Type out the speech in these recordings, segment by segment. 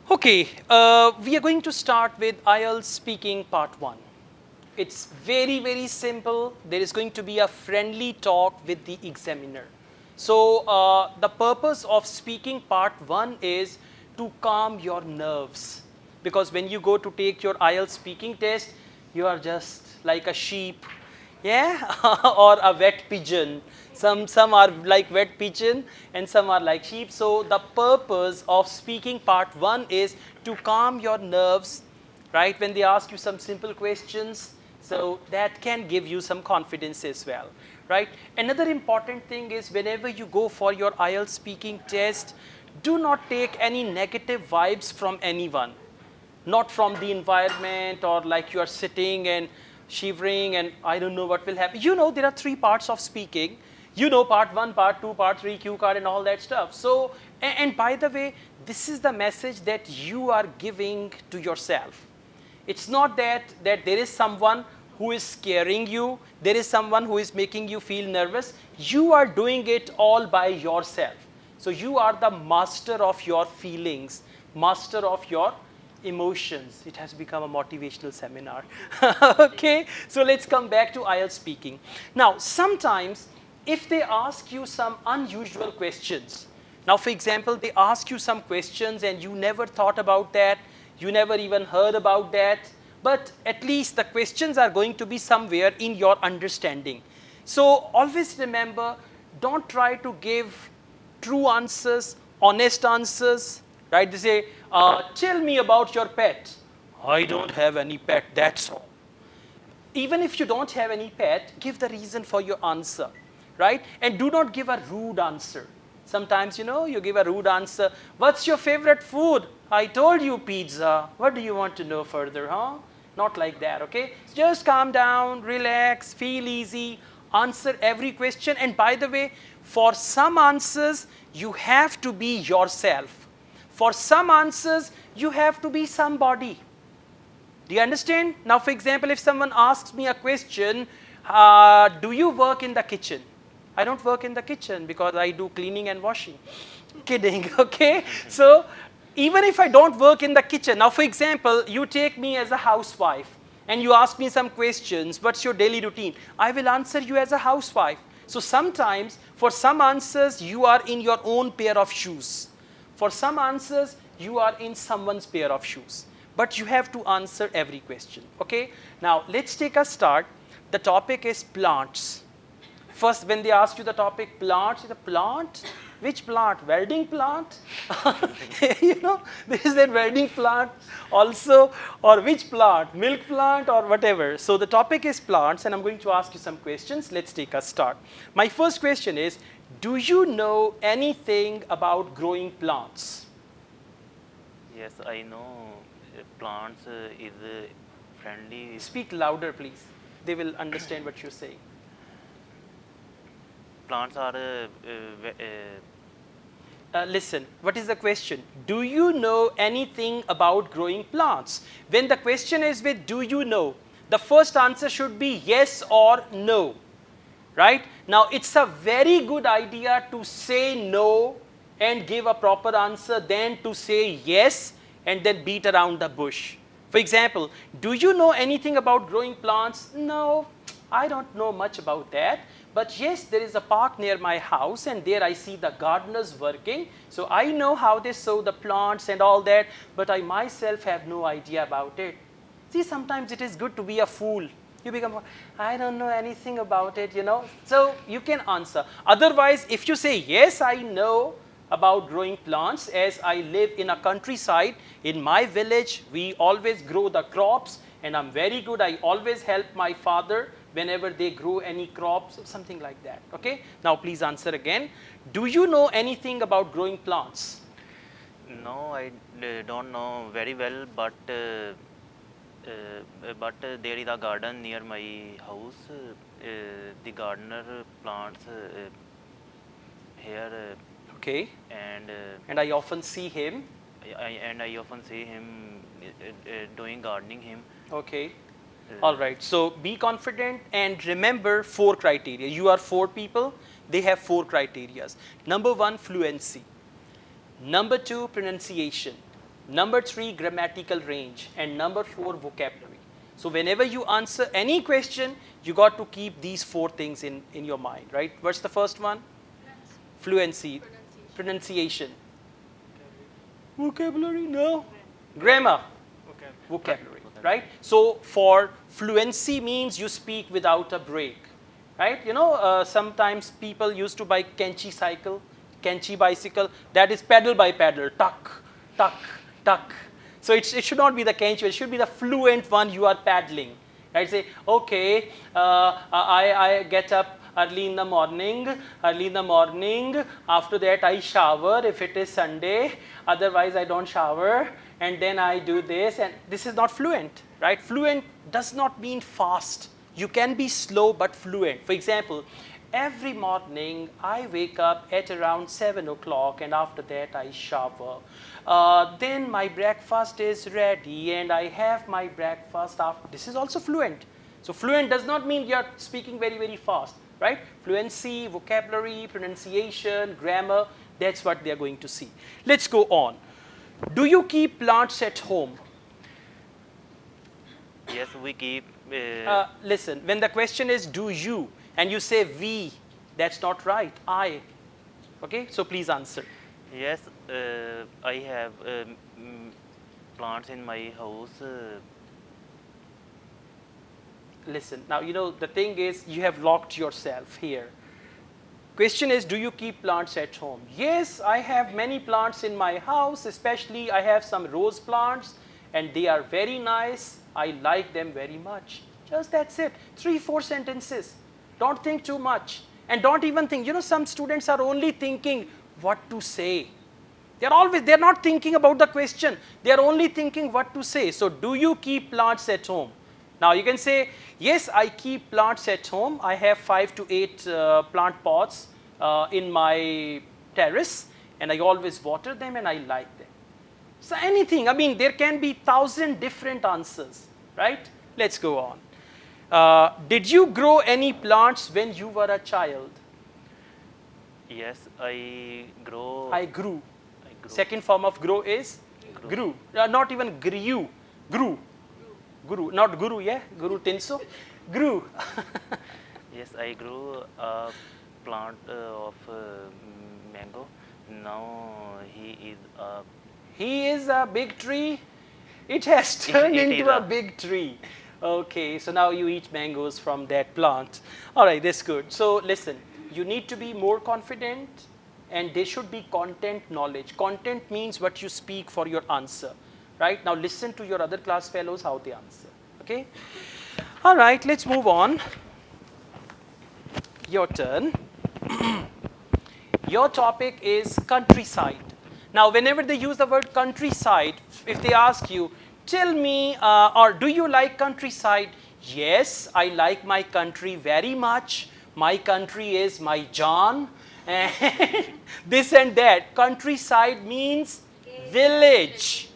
Okay, we are going to start with IELTS speaking part 1. It's very, very simple. There is going to be a friendly talk with the examiner. So, the purpose of speaking part 1 is to calm your nerves. Because when you go to take your IELTS speaking test, you are just like a sheep, yeah, or a wet pigeon. Some are like wet pigeon and some are like sheep. So the purpose of speaking part 1 is to calm your nerves, right, when they ask you some simple questions, so that can give you some confidence as well, right. Another important thing is whenever you go for your IELTS speaking test, do not take any negative vibes from anyone, not from the environment, or like you are sitting and shivering and I don't know what will happen. You know, there are 3 parts of speaking. You know, part 1, part 2, part 3, cue card and all that stuff. So, and by the way, this is the message that you are giving to yourself. It's not that there is someone who is scaring you, there is someone who is making you feel nervous. You are doing it all by yourself. So you are the master of your feelings, master of your emotions. It has become a motivational seminar. Okay, so let's come back to IELTS speaking. Now, sometimes if they ask you some unusual questions, now for example, they ask you some questions and you never thought about that, you never even heard about that, but at least the questions are going to be somewhere in your understanding. So always remember, don't try to give true answers, honest answers, right? They say, tell me about your pet. I don't have any pet, that's all. Even if you don't have any pet, give the reason for your answer, right? And do not give a rude answer. Sometimes, you know, you give a rude answer. What's your favorite food? I told you pizza. What do you want to know further, huh? Not like that, okay? Just calm down, relax, feel easy, answer every question. And by the way, for some answers, you have to be yourself. For some answers, you have to be somebody. Do you understand? Now, for example, if someone asks me a question, do you work in the kitchen? I don't work in the kitchen because I do cleaning and washing. Kidding, okay? So, even if I don't work in the kitchen, now for example, you take me as a housewife and you ask me some questions, what's your daily routine? I will answer you as a housewife. So sometimes, for some answers, you are in your own pair of shoes. For some answers, you are in someone's pair of shoes. But you have to answer every question, okay? Now, let's take a start. The topic is plants. First, when they ask you the topic plants, the plant? Which plant? Welding plant? You know, there is that welding plant also, or which plant? Milk plant or whatever. So the topic is plants and I'm going to ask you some questions. Let's take a start. My first question is, do you know anything about growing plants? Yes, I know plants is friendly. Speak louder, please. They will understand what you're saying. Plants are listen, what is the question? Do you know anything about growing plants? When the question is with do you know, the first answer should be yes or no, right? Now, it's a very good idea to say no and give a proper answer than to say yes and then beat around the bush. For example, do you know anything about growing plants? No, I don't know much about that. But yes, there is a park near my house and there I see the gardeners working. So I know how they sow the plants and all that, but I myself have no idea about it. See, sometimes it is good to be a fool. You become, I don't know anything about it, you know. So you can answer. Otherwise, if you say, yes, I know about growing plants, as I live in a countryside, in my village, we always grow the crops and I'm very good. I always help my father whenever they grow any crops, something like that, okay? Now, please answer again. Do you know anything about growing plants? no, I don't know very well, but there is a garden near my house. The gardener plants here, Okay. and I often see him. I often see him doing gardening him. Okay. All right. So be confident and remember 4 criteria. You are 4 people. They have 4 criteria. Number 1, fluency. Number 2, pronunciation. Number 3, grammatical range. And number 4, vocabulary. So whenever you answer any question, you got to keep these 4 things in your mind, right? What's the first one? Fluency. Pronunciation. Vocabulary, no. Grammar. Vocabulary, right? So for fluency means you speak without a break, right? You know, sometimes people used to buy Kenchi bicycle, that is pedal by pedal, tuck, tuck, tuck. So it should not be the Kenchi, it should be the fluent one you are paddling, right? Say, okay, I get up early in the morning, after that I shower if it is Sunday, otherwise I don't shower, and then I do this, and this is not fluent, right? Fluent does not mean fast. You can be slow but fluent. For example, every morning I wake up at around 7 o'clock and after that I shower. Then my breakfast is ready and I have my breakfast after. This is also fluent. So fluent does not mean you're speaking very, very fast, right? Fluency, vocabulary, pronunciation, grammar, that's what they're going to see. Let's go on. Do you keep plants at home? Yes, we keep. Listen, when the question is do you and you say we, that's not right. I. Okay, so please answer. Yes, I have plants in my house. Listen, now you know the thing is you have locked yourself here. Question is, do you keep plants at home? Yes, I have many plants in my house, especially I have some rose plants and they are very nice. I like them very much. Just that's it. 3-4 sentences. Don't think too much. And don't even think, you know, some students are only thinking what to say. They're not thinking about the question. They're only thinking what to say. So do you keep plants at home? Now you can say, yes, I keep plants at home. I have 5 to 8 plant pots in my terrace and I always water them and I like them. So anything, I mean, there can be 1,000 different answers, right? Let's go on. Did you grow any plants when you were a child? Yes, I grow. I grew. Second form of grow is grew. Not even grew. Grew. Guru, not guru, yeah? Guru Tinso? Grew. Yes, I grew a plant of mango. Now he is a big tree. It has turned into a big tree. Okay, so now you eat mangoes from that plant. All right, that's good. So listen, you need to be more confident and there should be content knowledge. Content means what you speak for your answer. Right? Now listen to your other class fellows how they answer. Okay? All right, let's move on. Your turn. Your topic is countryside. Now whenever they use the word countryside, if they ask you, tell me or do you like countryside? Yes, I like my country very much. My country is my John. And this and that. Countryside means village.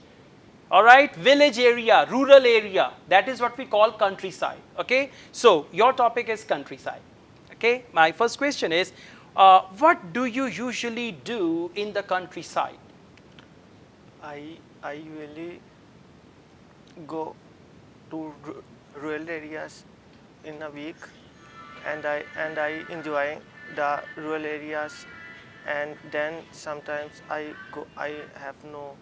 All right, village area, rural area, that is what we call countryside, okay? So, your topic is countryside, okay? My first question is, what do you usually do in the countryside? I usually go to rural areas in a week and I enjoy the rural areas, and then sometimes I have no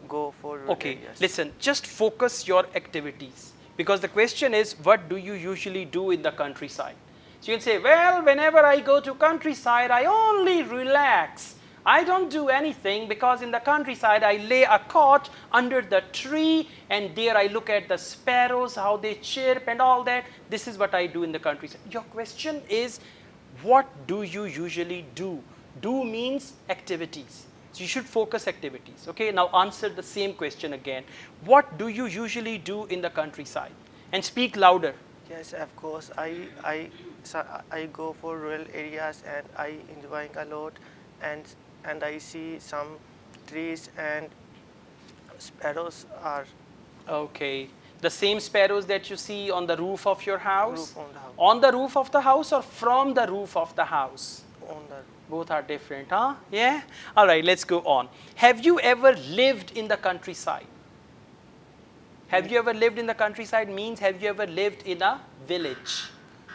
go for rural areas. Listen, just focus your activities because the question is what do you usually do in the countryside? So you can say, well, whenever I go to countryside, I only relax. I don't do anything because in the countryside I lay a cot under the tree and there I look at the sparrows, how they chirp and all that. This is what I do in the countryside. Your question is, what do you usually do? Do means activities. So you should focus activities. Okay, now answer the same question again. What do you usually do in the countryside? And speak louder. Yes, of course. I go for rural areas and I enjoy a lot, and I see some trees and sparrows are. Okay. The same sparrows that you see on the roof of your house? Roof on the house. On the roof of the house or from the roof of the house? on the Both are different, huh? Yeah? All right, let's go on. Have you ever lived in the countryside? Have you ever lived in the countryside means have you ever lived in a village?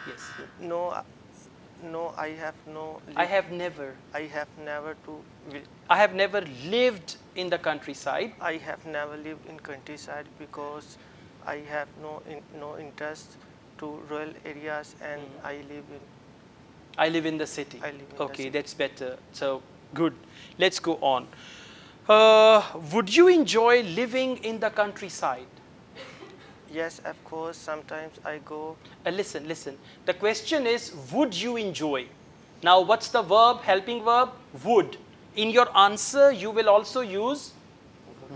Yes. no, no, I have no. I have never. I have never to. I have never lived in the countryside. I have never lived in countryside because I have no interest to rural areas, and I live in the city. I live in the Okay, city. that's better. So, good. Let's go on. Would you enjoy living in the countryside? Yes, of course. Sometimes I go. Listen, listen. The question is, would you enjoy? Now, what's the verb, helping verb? Would. In your answer, you will also use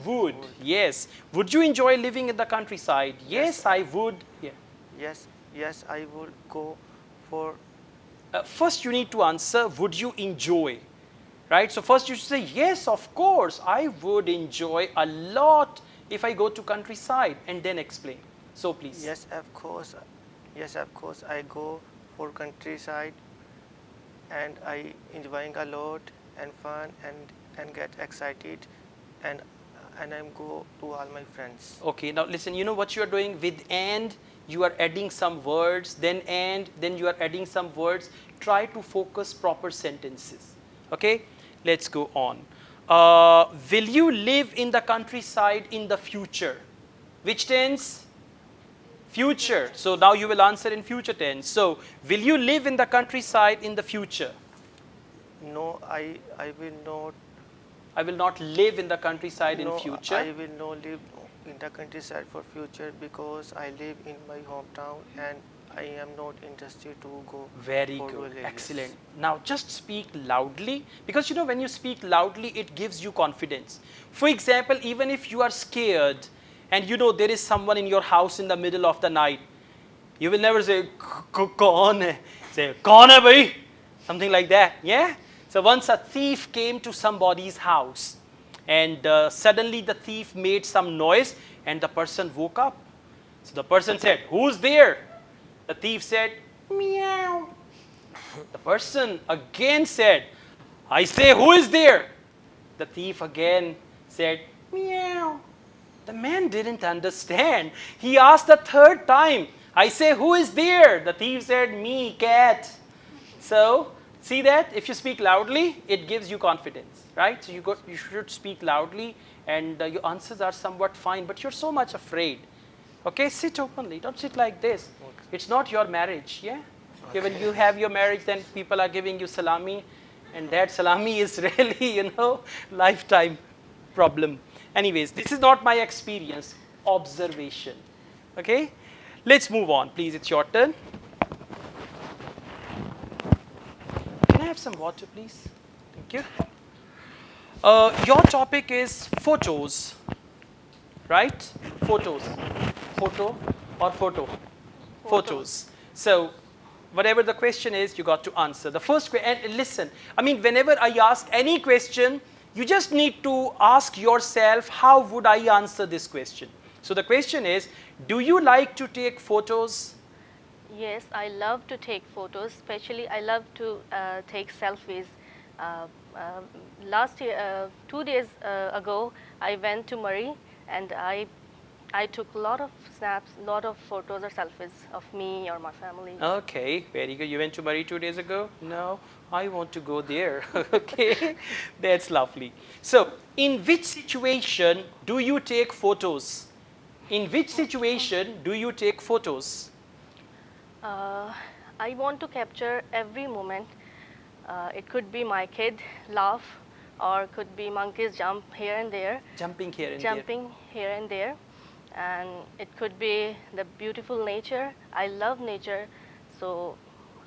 would. Yes. Would you enjoy living in the countryside? Yes, I would. Yeah. Yes, I would go for. First, you need to answer, would you enjoy? Right? So, first you should say, yes, of course, I would enjoy a lot if I go to countryside, and then explain. So, please. Yes, of course. Yes, of course. I go for countryside, and I enjoying a lot and fun and get excited, and I'm go to all my friends. Okay, now listen, you know what you are doing with and, you are adding some words, then and, then you are adding some words. Try to focus proper sentences. Okay, let's go on. Will you live in the countryside in the future? Which tense? Future. So now you will answer in future tense. So, will you live in the countryside in the future? No, I will not. I will not live in the countryside in No, future. I will not live in the countryside for future because I live in my hometown and I am not interested to go. Very for good. rural areas. Excellent. Now just speak loudly, because you know when you speak loudly it gives you confidence. For example, even if you are scared and you know there is someone in your house in the middle of the night, you will never say kaun hai. Say kaun hai bhai? Something like that. Yeah? So once a thief came to somebody's house and suddenly the thief made some noise and the person woke up. So the person said, "Who's there?" The thief said, "Meow." The person again said, "I say, who is there?" The thief again said, "Meow." The man didn't understand. He asked the third time, "I say, who is there?" The thief said, "Me, cat." So, see that? If you speak loudly, it gives you confidence, right? So you should speak loudly and your answers are somewhat fine, but you're so much afraid. Okay, sit openly. Don't sit like this. Okay. It's not your marriage, yeah? Okay. When you have your marriage, then people are giving you salami, and that salami is really, you know, lifetime problem. Anyways, this is not my experience, observation. Okay, let's move on. Please, it's your turn. Can I have some water, please? Thank you. Your topic is photos, right? Photos. Photo or photo? Photos. So, whatever the question is, you got to answer. The first question, and listen, I mean, whenever I ask any question, you just need to ask yourself, how would I answer this question? So, the question is, do you like to take photos? Yes, I love to take photos. Especially, I love to take selfies. Last year, 2 days ago, I went to Murray and I took a lot of snaps, a lot of photos or selfies of me or my family. Okay, very good. You went to Murray 2 days ago? No, I want to go there. Okay, that's lovely. So, in which situation do you take photos? In which situation do you take photos? I want to capture every moment. It could be my kid laugh, or could be monkeys jump here and there. Jumping here and Jumping here and there. And it could be the beautiful nature. I love nature, so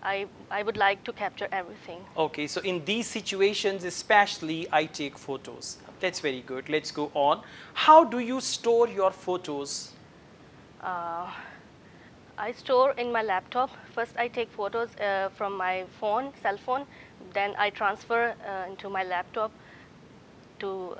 I would like to capture everything. Okay, so in these situations especially, I take photos. That's very good. Let's go on. How do you store your photos? I store in my laptop. First, I take photos from my phone, cell phone. Then I transfer into my laptop to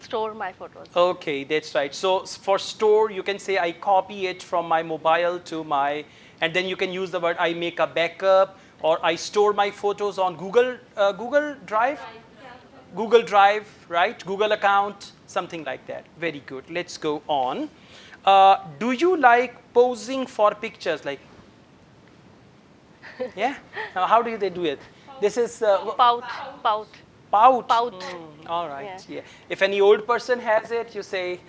store my photos. Okay, that's right. So for store, you can say I copy it from my mobile to my, and then you can use the word I make a backup. or I store my photos on Google Drive. Google Drive, right? Google account, something like that. Very good. Let's go on. Do you like posing for pictures? Like, yeah? Now, how do they do it? This is Pout, pout. pout. Pout. All right. Yeah. Yeah. If any old person has it, you say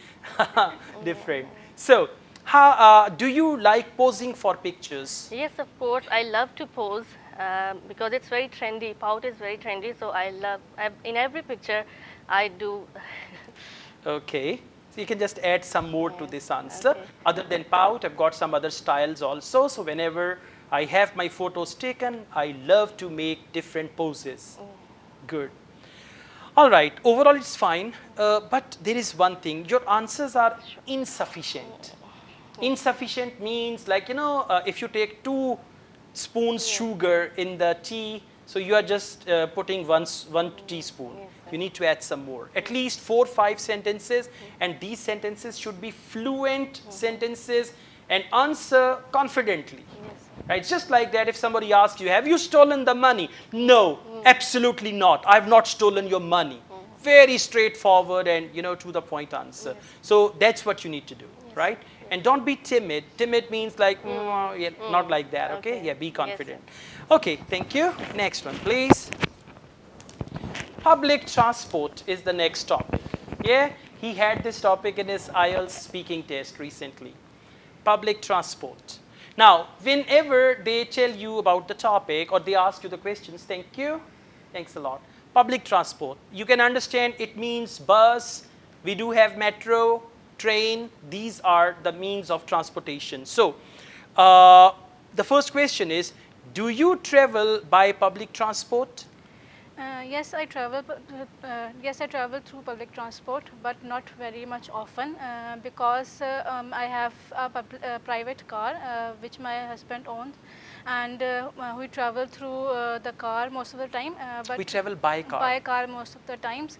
different. So, how do you like posing for pictures? Yes, of course. I love to pose because it's very trendy. Pout is very trendy, so in every picture, I do. Okay. So you can just add some more to this answer. Okay. Other than pout, I've got some other styles also. So whenever I have my photos taken, I love to make different poses. Good. All right. Overall, it's fine. But there is one thing. Your answers are insufficient. Insufficient means like, if you take 2 spoons sugar in the tea, so you are just putting one teaspoon. Yes, You need to add some more. At least 4 or 5 sentences, and these sentences should be fluent sentences and answer confidently. Yes. Right? Just like that, if somebody asks you, have you stolen the money? No, absolutely not. I've not stolen your money. Very straightforward and to the point answer. So that's what you need to do, right? And don't be timid. Timid means like, yeah, not like that, okay? Okay. Yeah, be Yes, confident. Okay, thank you. Next one, please. Public transport is the next topic. Yeah, he had this topic in his IELTS speaking test recently. Public transport. Now, whenever they tell you about the topic or they ask you the questions, thank you. Thanks a lot. Public transport. You can understand it means bus. We do have metro, train. These are the means of transportation. So, the first question is, do you travel by public transport? Yes, I travel. Yes, I travel through public transport, but not very much often because I have a private car which my husband owns, and we travel through the car most of the time. But We travel by car. by car most of the times.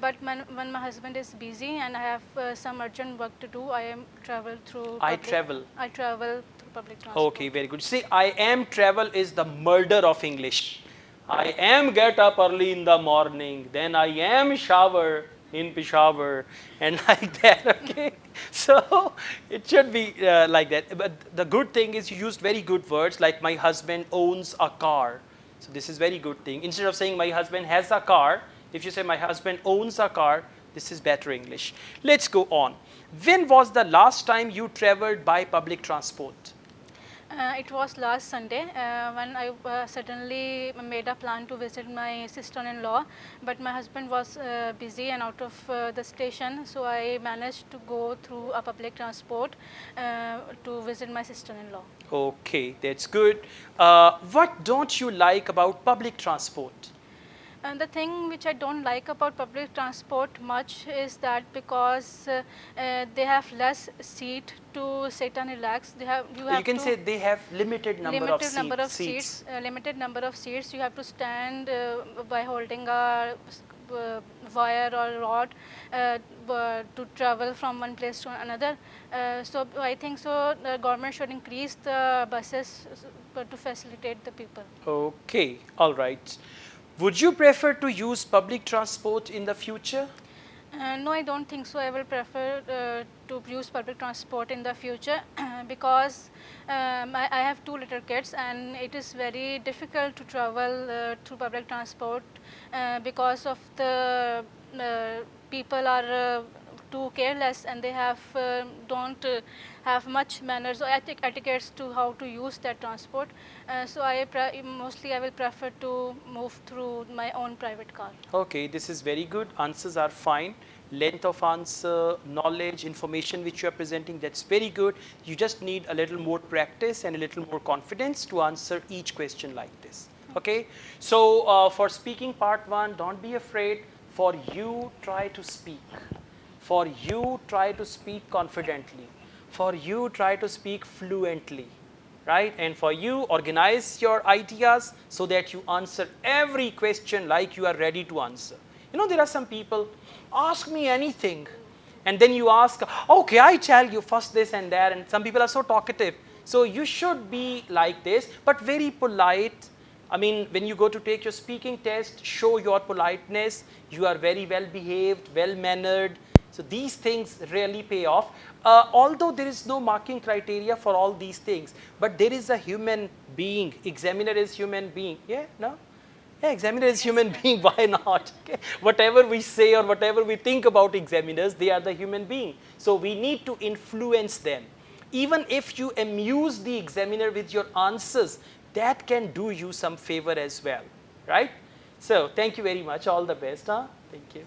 But when my husband is busy and I have some urgent work to do, I travel through. I travel. I travel through public transport. Okay, very good. See, I am travel is the murder of English. I am get up early in the morning, then I am shower in Peshawar, and like that, okay? So, it should be like that. But the good thing is you used very good words like my husband owns a car. So, this is very good thing. Instead of saying my husband has a car, if you say my husband owns a car, this is better English. Let's go on. When was the last time you traveled by public transport? It was last Sunday when I suddenly made a plan to visit my sister-in-law, but my husband was busy and out of the station, so I managed to go through a public transport to visit my sister-in-law. Okay, that's good. What don't you like about public transport? And the thing which I don't like about public transport much is that because they have less seat to sit and relax. You can say they have limited number of seats. Limited number of seats. You have to stand by holding a wire or rod to travel from one place to another. So I think so the government should increase the buses to facilitate the people. Okay, all right. Would you prefer to use public transport in the future? No, I don't think so. I will prefer to use public transport in the future because I have 2 little kids and it is very difficult to travel through public transport because of the people are too careless and they don't have much manners or etiquettes to how to use that transport. So mostly I will prefer to move through my own private car. Okay, this is very good. Answers are fine. Length of answer, knowledge, information which you are presenting, that's very good. You just need a little more practice and a little more confidence to answer each question like this. Okay, so for speaking part 1, don't be afraid. For you, try to speak. For you, try to speak confidently. For you, try to speak fluently, right? And for you, organize your ideas so that you answer every question like you are ready to answer. There are some people, ask me anything. And then you ask, okay, I tell you first this and that. And some people are so talkative. So you should be like this, but very polite, I mean, when you go to take your speaking test, show your politeness, you are very well behaved, well mannered. So these things really pay off. Although there is no marking criteria for all these things, but there is a human being. Examiner is human being. Yeah, no? Yeah, examiner is human being. Why not? Okay. Whatever we say or whatever we think about examiners, they are the human being. So we need to influence them. Even if you amuse the examiner with your answers, that can do you some favor as well, right? So thank you very much. All the best. Huh? Thank you.